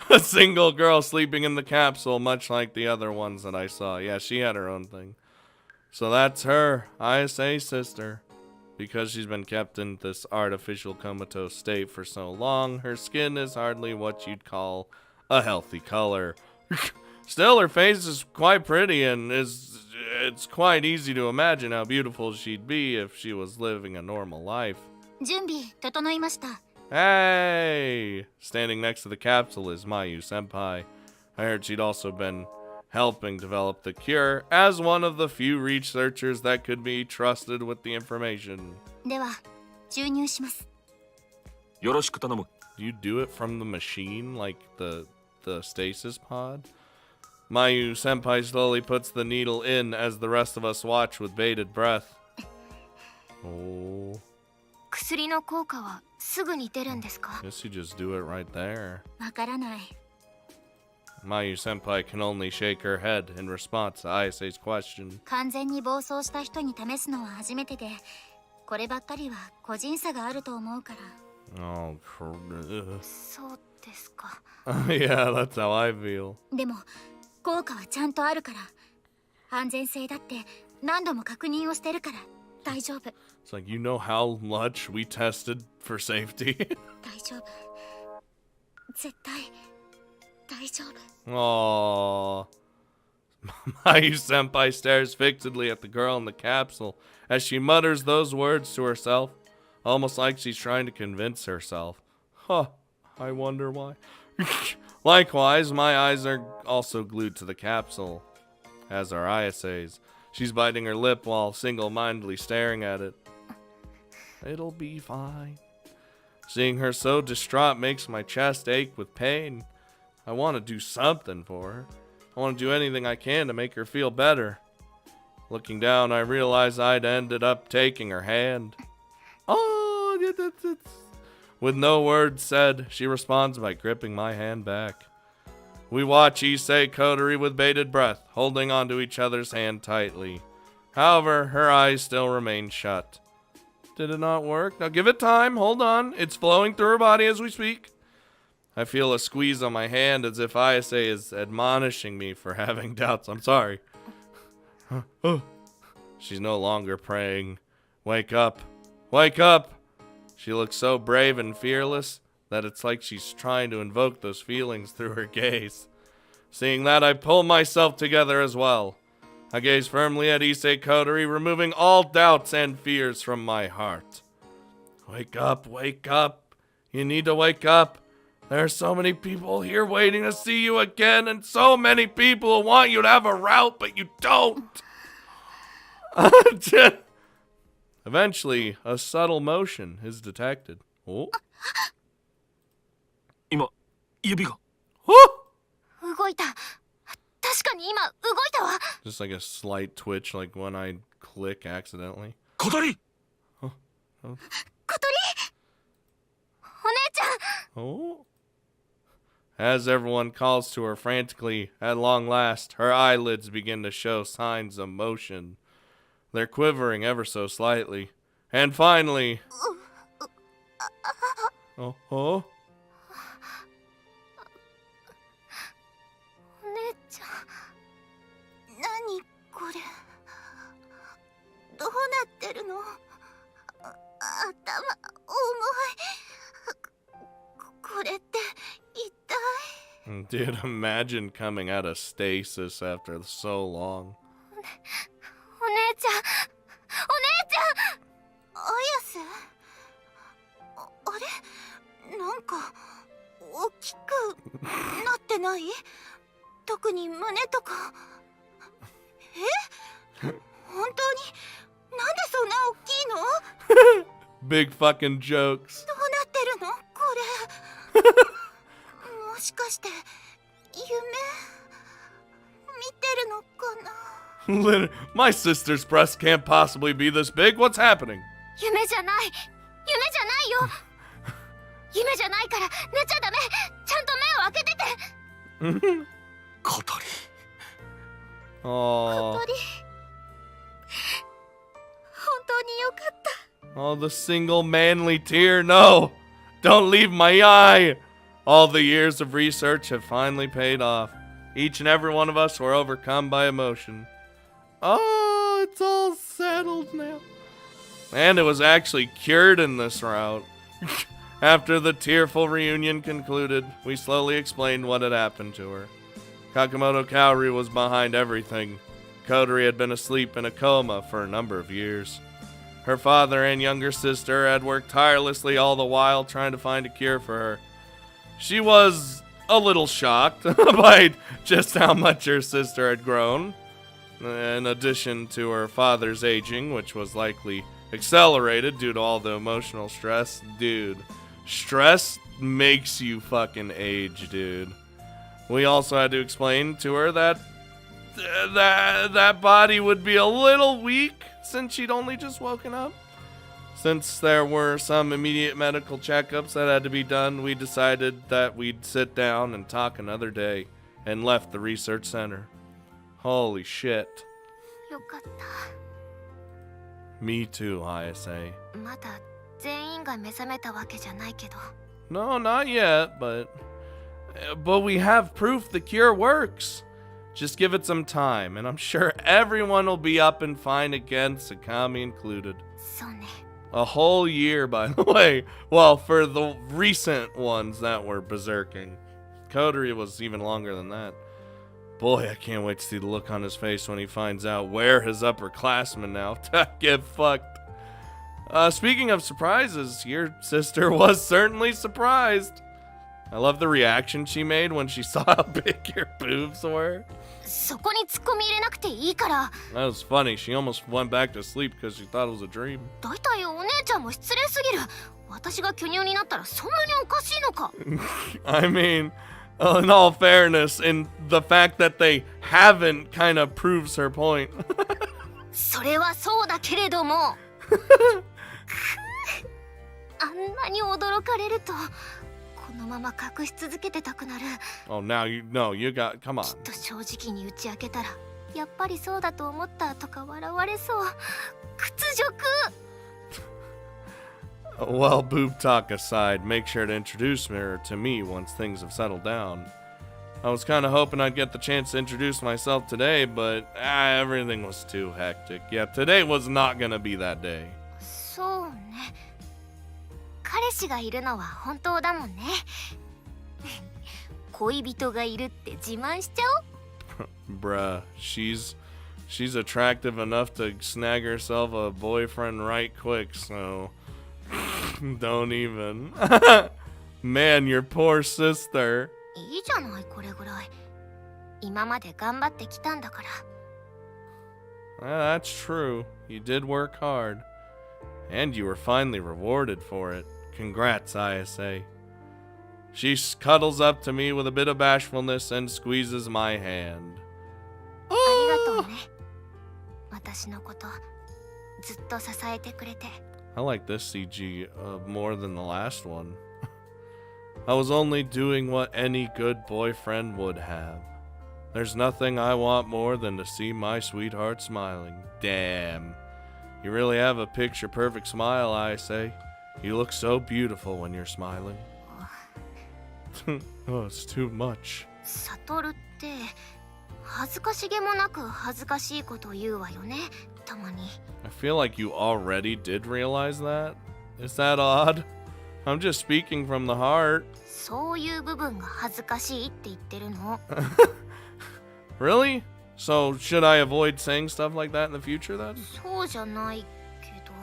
a single girl sleeping in the capsule, much like the other ones that I saw. Yeah, she had her own thing. So that's her, Ayase's sister. Because she's been kept in this artificial comatose state for so long, her skin is hardly what you'd call a healthy color. Still, her face is quite pretty, and it's quite easy to imagine how beautiful she'd be if she was living a normal life. 準備整いました。 Hey! Standing next to the capsule is Mayu Senpai. I heard she'd also been helping develop the cure as one of the few researchers that could be trusted with the information. では注入します。よろしく頼む。 You do it from the machine, like the stasis pod? Mayu Senpai slowly puts the needle in as the rest of us watch with bated breath. Oh. 薬の効果はすぐに出るんですか？ Guess you just do it right there. わからない。 Mayu Senpai can only shake her head in response to Ayase's question. 完全に暴走した人に試すのは初めてで、こればっかりは個人差があると思うから。 Oh, そうですか。 yeah, that's how I feel. でも効果はちゃんとあるから、安全性だって何度も確認をしてるから大丈夫。 It's like, you know how much we tested for safety? 大丈夫。絶対大丈夫。 Aww. Mayu Senpai stares fixedly at the girl in the capsule as she mutters those words to herself. almost like she's trying to convince herself. Huh, I wonder why. Likewise, my eyes are also glued to the capsule, as are Ayase's. She's biting her lip while single-mindedly staring at it. It'll be fine. Seeing her so distraught makes my chest ache with pain. I want to do something for her. I want to do anything I can to make her feel better. Looking down, I realize I'd ended up taking her hand. Oh, with no words said, she responds by gripping my hand back. We watch Issei Kodori with bated breath, holding onto each other's hand tightly. However, her eyes still remain shut. Did it not work? Now give it time. Hold on. It's flowing through her body as we speak. I feel a squeeze on my hand as if Ayase is admonishing me for having doubts. I'm sorry. She's no longer praying. Wake up. Wake up. She looks so brave and fearless that it's like she's trying to invoke those feelings through her gaze. Seeing that, I pull myself together as well. I gaze firmly at Issei Kodori, removing all doubts and fears from my heart. Wake up, wake up. You need to wake up. There are so many people here waiting to see you again, and so many people who want you to have a route, but you don't. Eventually, a subtle motion is detected. Oh. 今、指が。動いた。確かに今動いたわ。 Just like a slight twitch, like when I click accidentally. 小鳥 小鳥お姉ちゃん Oh. As everyone calls to her frantically, at long last, her eyelids begin to show signs of motion. They're quivering ever so slightly. And finally... Oh. お姉ちゃん何これどうなってるの頭重いこれって痛い Dude, imagine coming out of stasis after so long. お姉ちゃん綾瀬あれなんか大きくなってない特に胸とか本当になんでそんな大きいの Big fucking jokes. どうなってるのこれもしかして夢見てるのかな My sister's breast can't possibly be this big. What's happening? 夢じゃないよ夢じゃないから寝ちゃダメちゃんと目を開けてて小鳥 Oh. 本当によかった Oh, the single manly tear. No! Don't leave my eye! All the years of research have finally paid off. Each and every one of us were overcome by emotion. Oh, it's all settled now. And it was actually cured in this route. After the tearful reunion concluded, we slowly explained what had happened to her. Kakamoto Kaori was behind everything. Kodori had been asleep in a coma for a number of years. Her father and younger sister had worked tirelessly all the while trying to find a cure for her. She was a little shocked by just how much her sister had grown. In addition to her father's aging, which was likely accelerated due to all the emotional stress. Dude, stress makes you fucking age, dude. We also had to explain to her that that body would be a little weak since she'd only just woken up. Since there were some immediate medical checkups that had to be done, we decided that we'd sit down and talk another day and left the research center. Holy shit. よかった Me too, Ayase. まだ全員が目覚めたわけじゃないけど No, not yet, but we have proof the cure works. Just give it some time, and I'm sure everyone will be up and fine again, Sakami included. そうね A whole year, by the way. Well, for the recent ones that were berserking. Kodori was even longer than that. Boy, I can't wait to see the look on his face when he finds out where his upperclassmen now. Get fucked. Speaking of surprises, your sister was certainly surprised. I love the reaction she made when she saw how big your boobs were. そこに突っ込み入れなくていいから。 That was funny. She almost went back to sleep because she thought it was a dream. だいたいお姉ちゃんも失礼すぎる。私が巨乳になったらそんなにおかしいのか。 I mean, in all fairness, in the fact that they haven't kind of proves her point. それはそうだけれども。あんなに驚かれると。 このまま隠し続けてたくなる。 Oh, now you know you got. Come on. きっと正直に打ち明けたら、やっぱりそうだと思ったとか笑われそう。屈辱。 Well, boob talk aside, make sure to introduce her to me once things have settled down. I was kind of hoping I'd get the chance to introduce myself today, but everything was too hectic. Yeah, today was not gonna be that day. そうね。彼氏がいるのは本当だもんね。恋人がいるって自慢しちゃおう。 Bruh, she's attractive enough to snag herself a boyfriend right quick, so don't even. Man, your poor sister. いいじゃないこれぐらい。今まで頑張ってきたんだから。 That's true. You did work hard. And you were finally rewarded for it. Congrats, Ayase. She cuddles up to me with a bit of bashfulness and squeezes my hand. ありがとうね。私のことずっと支えてくれて。 I like this CG more than the last one. I was only doing what any good boyfriend would have. There's nothing I want more than to see my sweetheart smiling. Damn. You really have a picture-perfect smile, Ayase. You look so beautiful when you're smiling. Oh, it's too much. サトルって恥ずかしげもなく恥ずかしいこと言うわよね。たまに。 I feel like you already did realize that. Is that odd? I'm just speaking from the heart. そういう部分が恥ずかしいって言ってるの。 Really? So, should I avoid saying stuff like that in the future then? そうじゃないけど、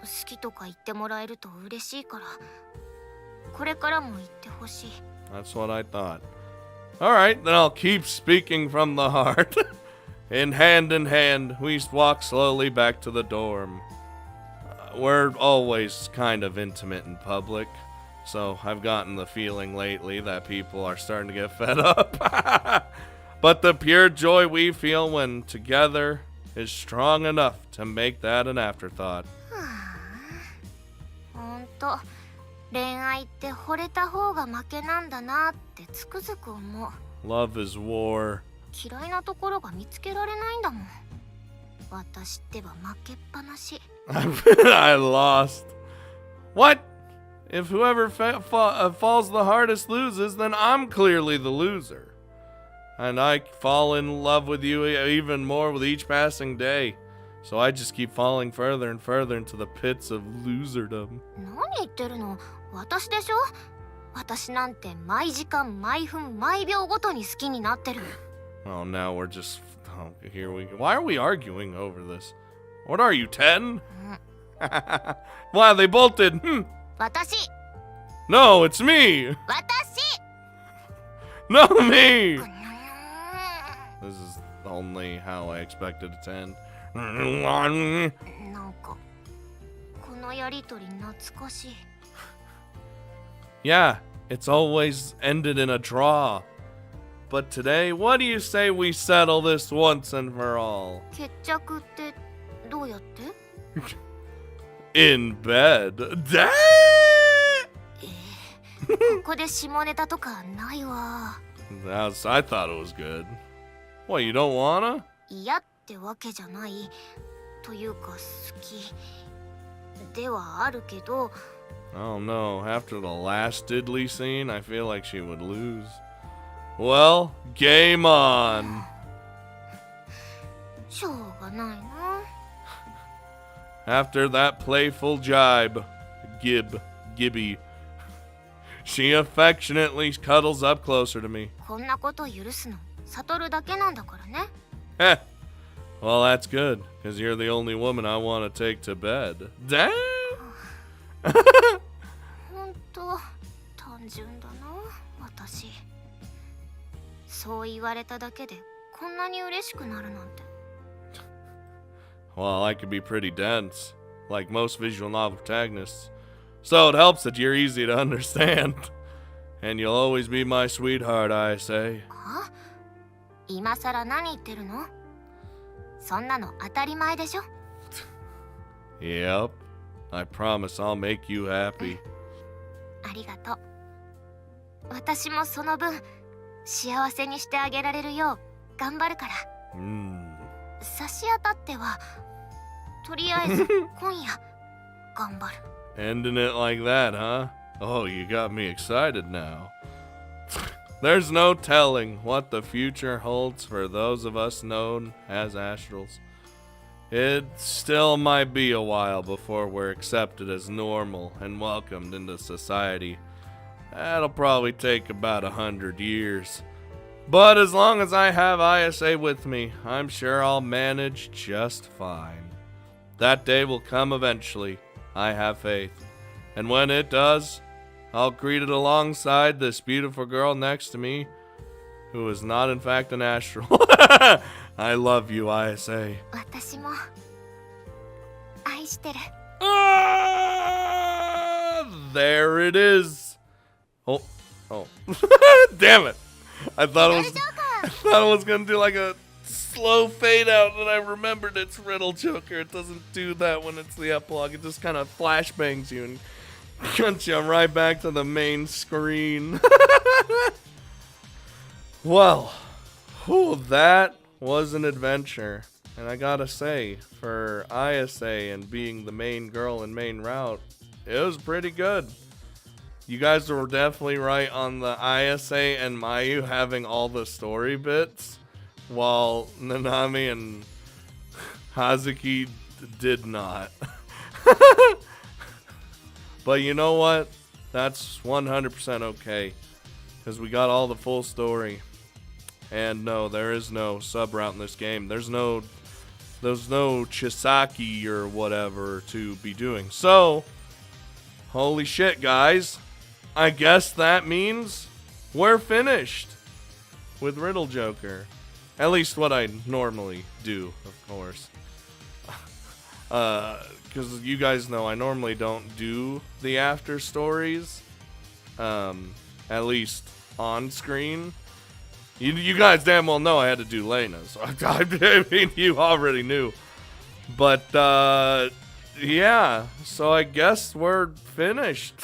好きとか言ってもらえると嬉しいから、これからも言ってほしい。 That's what I thought. Alright, then I'll keep speaking from the heart. In hand, we walk slowly back to the dorm. We're always kind of intimate in public, so I've gotten the feeling lately that people are starting to get fed up. But the pure joy we feel when together is strong enough to make that an afterthought. ほんと、恋愛って惚れた方が負けなんだなってつくづく思う。 Love is war. 嫌いなところが見つけられないんだもん。私っては負けっぱなし。 I lost. What? If whoever falls the hardest loses, then I'm clearly the loser. And I fall in love with you even more with each passing day. So I just keep falling further and further into the pits of loserdom. 何言ってるの？私でしょ？私なんて毎時間毎分毎秒ごとに好きになってる。 Oh, now we're just... Oh, here we go. Why are we arguing over this? What are you, 10? Wow, they both did. 私。 No, it's me. 私。 No, me. This is only how I expected it to end. なんかこのやりとり懐かしい。 Yeah, it's always ended in a draw. But today, what do you say we settle this once and for all? 決着ってどうやって？ In bed. Dang! ここで下ネタとかないわ。 I thought it was good. What, you don't wanna? 嫌ってわけじゃない。というか好きではあるけど。 Oh no, after the last diddly scene, I feel like she would lose. Well, game on! しょうがないな。 After that playful jibe, Gibby, she affectionately cuddles up closer to me. こんなこと許すのサトルだけなんだからね。Heh. Well, that's good, because you're the only woman I want to take to bed. Dang! ほんと単純だな私。そう言われただけでこんなに嬉しくなるなんて。 Well, I could be pretty dense, like most visual novel protagonists. So it helps that you're easy to understand. And you'll always be my sweetheart, I say. は？今さら何言ってるの？そんなの当たり前でしょ。 Yep. I promise I'll make you happy. ありがとう。私もその分幸せにしてあげられるよう頑張るから。差し当たってはとりあえず今夜頑張る。 Ending it like that, huh? Oh, you got me excited now. There's no telling what the future holds for those of us known as astrals. It still might be a while before we're accepted as normal and welcomed into society. That'll probably take about 100 years. But as long as I have Ayase with me, I'm sure I'll manage just fine. That day will come eventually, I have faith. And when it does, I'll greet it alongside this beautiful girl next to me, who is not in fact an astral. I love you, Ayase. 私も愛してる。 Ah, there it is. Oh. Damn it. I thought it was gonna do like a slow fade out, and I remembered it's Riddle Joker. It doesn't do that when it's the epilogue. It just kind of flashbangs you and cuts you right back to the main screen. Well, that was an adventure. And I gotta say, for Ayase and being the main girl and main route, it was pretty good. You guys were definitely right on the Ayase and Mayu having all the story bits, while Nanami and Hazuki did not. But you know what? That's 100% okay, because we got all the full story. And no, there is no sub-route in this game. There's no Chisaki or whatever to be doing. So, holy shit, guys. I guess that means we're finished with Riddle Joker. At least what I normally do, of course. Because you guys know I normally don't do the after stories. At least on screen. You guys damn well know I had to do Lena, so I mean, you already knew. But, yeah, so I guess we're finished.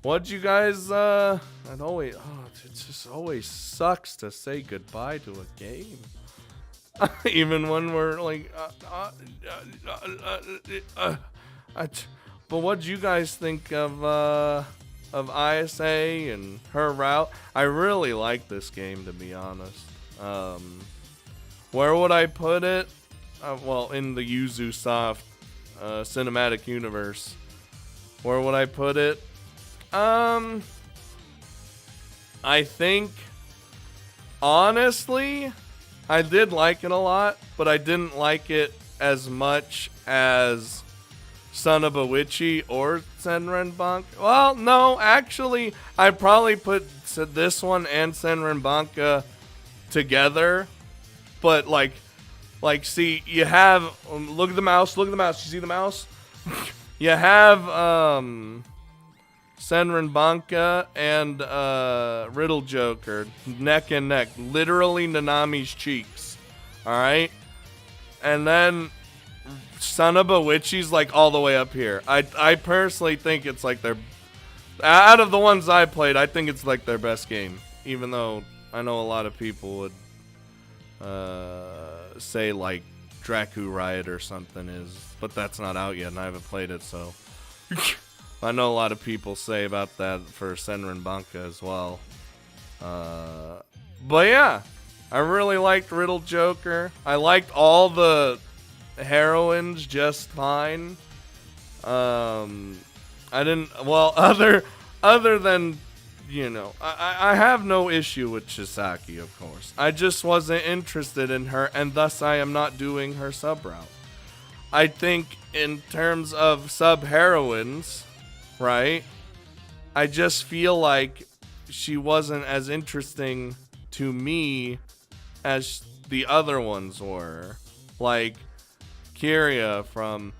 What'd you guys, it just always sucks to say goodbye to a game. Even when we're like, but what'd you guys think of Ayase and her route? I really like this game, to be honest. Where would I put it? Well, in the Yuzu Soft cinematic universe. Where would I put it? I think, honestly, I did like it a lot, but I didn't like it as much as Son of a Witchy or Senran Banka. Well, no, actually, I'd probably put this one and Senran Banka together. But, like, see, you have, look at the mouse, you see the mouse? You have, Senran Banka and, Riddle Joker, neck and neck, literally Nanami's cheeks, alright? And then Son of a Witchy's like all the way up here. I personally think it's like their, out of the ones I played, I think it's like their best game. Even though I know a lot of people would say like Draku Riot or something is, but that's not out yet and I haven't played it, so I know a lot of people say about that for Senran Banka as well. But yeah, I really liked Riddle Joker. I liked all the heroines just fine. I didn't, well, other than you know, I have no issue with Chisaki, of course. I just wasn't interested in her, and thus I am not doing her sub route. I think in terms of sub heroines, right? I just feel like she wasn't as interesting to me as the other ones were. Like Kiria from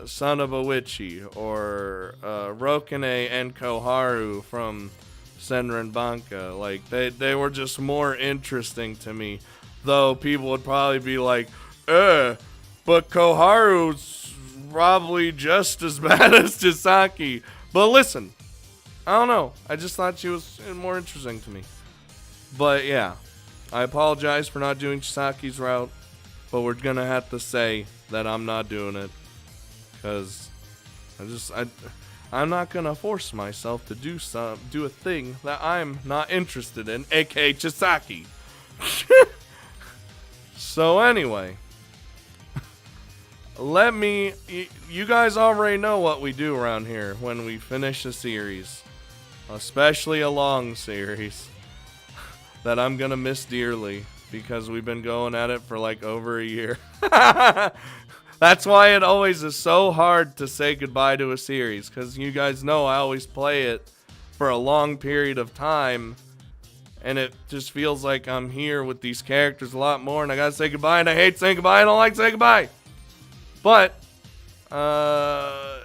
Son of a Witchy, or Rokune and Koharu from Senran Banka. Like, they were just more interesting to me. Though people would probably be like, but Koharu's probably just as bad as Chisaki. But listen, I don't know. I just thought she was more interesting to me. But yeah, I apologize for not doing Chisaki's route, but we're gonna have to say that I'm not doing it, because I'm not gonna force myself to do a thing that I'm not interested in, aka Chisaki. So anyway, you guys already know what we do around here when we finish a series, especially a long series that I'm gonna miss dearly, because we've been going at it for like over a year. That's why it always is so hard to say goodbye to a series, because you guys know I always play it for a long period of time, and it just feels like I'm here with these characters a lot more, and I gotta say goodbye, and I hate saying goodbye. I don't like saying goodbye. But we're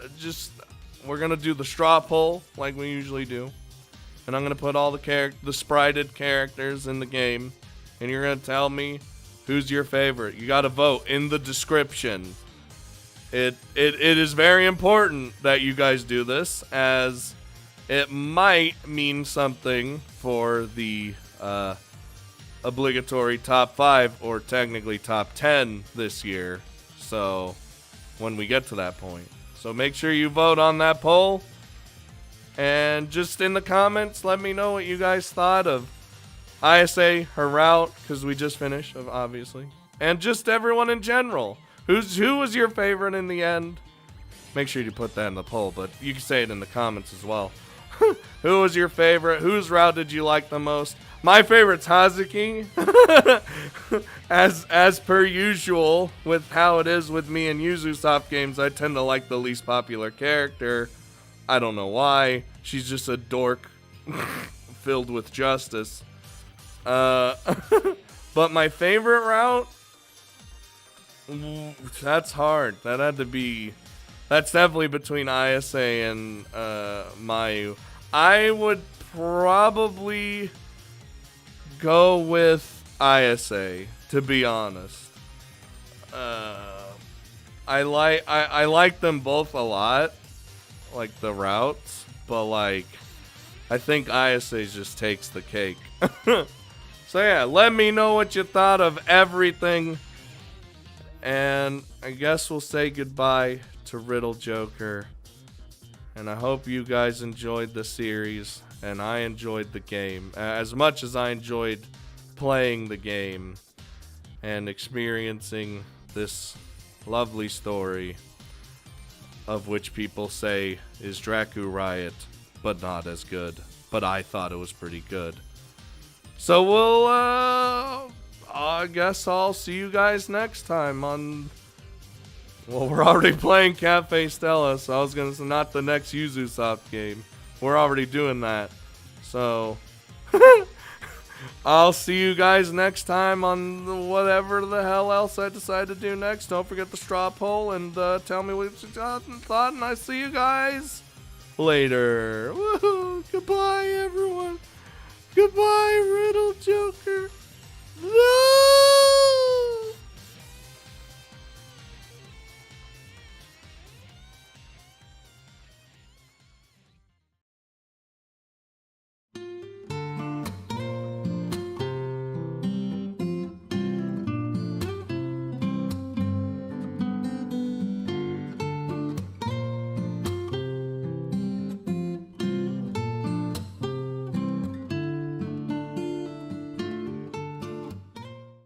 gonna do the straw poll like we usually do, and I'm gonna put all the sprited characters in the game, and you're gonna tell me who's your favorite. You gotta vote in the description. It is very important that you guys do this, as it might mean something for the obligatory top 5, or technically top 10 this year. So when we get to that point, so make sure you vote on that poll, and just in the comments let me know what you guys thought of Ayase, her route, because we just finished, obviously, and just everyone in general. Who was your favorite in the end? Make sure you put that in the poll, but you can say it in the comments as well. Who was your favorite? Whose route did you like the most? My favorite's Hazuki. As per usual, with how it is with me in Yuzusoft games, I tend to like the least popular character. I don't know why. She's just a dork filled with justice. But my favorite route? That's hard. That's definitely between Ayase and Mayu. I would probably go with Ayase, to be honest. I like them both a lot, like the routes, but like I think Ayase just takes the cake. So yeah, let me know what you thought of everything. And I guess we'll say goodbye to Riddle Joker. And I hope you guys enjoyed the series, and I enjoyed the game as much as I enjoyed playing the game and experiencing this lovely story, of which people say is Draku Riot, but not as good. But I thought it was pretty good. So I guess I'll see you guys next time on... Well, we're already playing Cafe Stella, so I was going to say not the next Yuzusoft game. We're already doing that. So, I'll see you guys next time on whatever the hell else I decide to do next. Don't forget the straw poll, and tell me what you thought, and I see you guys later. Woohoo! Goodbye, everyone. Goodbye, Riddle Joker. No!